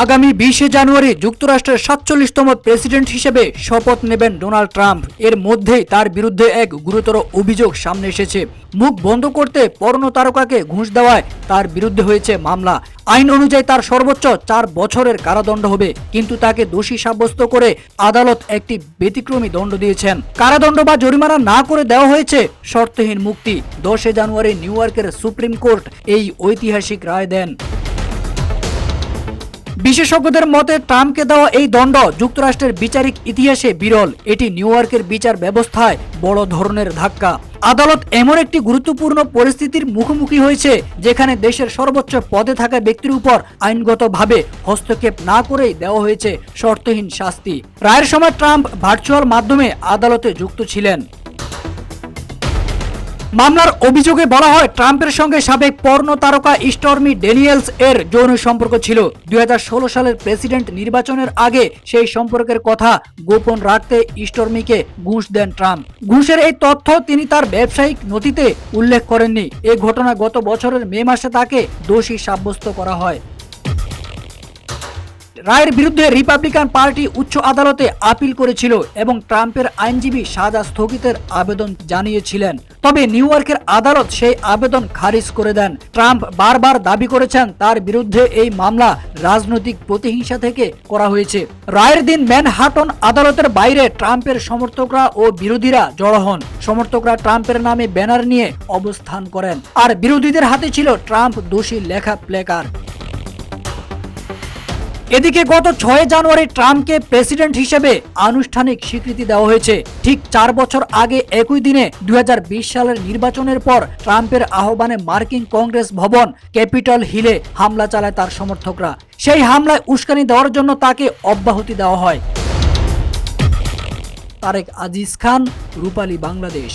আগামী 20 জানুয়ারি যুক্তরাষ্ট্রের 47তম প্রেসিডেন্ট হিসেবে শপথ নেবেন ডোনাল্ড ট্রাম্প। এর মধ্যেই তার বিরুদ্ধে এক গুরুতর অভিযোগ সামনে এসেছে। মুখ বন্ধ করতে পর্ন তারকাকে ঘুষ দেওয়ায় তার বিরুদ্ধে হয়েছে মামলা। আইন অনুযায়ী তার সর্বোচ্চ 4 বছরের কারাদণ্ড হবে, কিন্তু তাকে দোষী সাব্যস্ত করে আদালত একটি ব্যতিক্রমী দণ্ড দিয়েছেন। কারাদণ্ড বা জরিমানা না করে দেওয়া হয়েছে শর্তহীন মুক্তি। 10 জানুয়ারি নিউ ইয়র্কের সুপ্রিম কোর্ট এই ঐতিহাসিক রায় দেন। বিশেষজ্ঞদের মতে ট্রাম্পকে দেওয়া এই দণ্ড যুক্তরাষ্ট্রের বিচারিক ইতিহাসে বিরল। এটি নিউ ইয়র্কের বিচার ব্যবস্থায় বড় ধরনের ধাক্কা। আদালত এমন একটি গুরুত্বপূর্ণ পরিস্থিতির মুখোমুখি হয়েছে যেখানে দেশের সর্বোচ্চ পদে থাকা ব্যক্তির উপর আইনগতভাবে হস্তক্ষেপ না করেই দেওয়া হয়েছে শর্তহীন শাস্তি। রায়ের সময় ট্রাম্প ভার্চুয়াল মাধ্যমে আদালতে যুক্ত ছিলেন। মামলার অভিযোগে বলা হয় ট্রাম্পের সঙ্গে সাবেক পর্ন তারকা স্টর্মি ড্যানিয়েলস এর যৌন সম্পর্ক ছিল। 2016 সালের প্রেসিডেন্ট নির্বাচনের আগে সেই সম্পর্কের কথা গোপন রাখতে স্টর্মিকে ঘুষ দেন ট্রাম্প। ঘুষের এই তথ্য তিনি তার ব্যবসায়িক নথিতে উল্লেখ করেননি। এই ঘটনা গত বছরের মে মাসে তাকে দোষী সাব্যস্ত করা হয়। রায়ের বিরুদ্ধে রিপাবলিকান পার্টি উচ্চ আদালতে আপিল করেছিল এবং ট্রাম্পের আইনজীবী সাজা স্থগিতের আবেদন জানিয়েছিলেন। তবে নিউ ইয়র্কের আদালত সেই আবেদন খারিজ করে দেন। ট্রাম্প বারবার দাবি করেছেন তার বিরুদ্ধে এই মামলা রাজনৈতিক প্রতিহিংসা থেকে করা হয়েছে। রায়ের দিন ম্যানহাটন আদালতের বাইরে ট্রাম্পের সমর্থকরা ও বিরোধীরা জড়ো হন। সমর্থকরা ট্রাম্পের নামে ব্যানার নিয়ে অবস্থান করেন, আর বিরোধীদের হাতে ছিল ট্রাম্প দোষী লেখা প্ল্যাকার্ড। এদিকে গত 6 জানুয়ারি ট্রাম্পকে প্রেসিডেন্ট হিসেবে আনুষ্ঠানিক স্বীকৃতি দেওয়া হয়েছে। ঠিক 4 বছর আগে একই দিনে 2020 সালের নির্বাচনের পর ট্রাম্পের আহ্বানে মার্কিন কংগ্রেস ভবন ক্যাপিটল হিলে হামলা চালায় তার সমর্থকরা। সেই হামলায় উস্কানি দেওয়ার জন্য তাকে অব্যাহতি দেওয়া হয়। তারেক আজিজ খান, রূপালী বাংলাদেশ।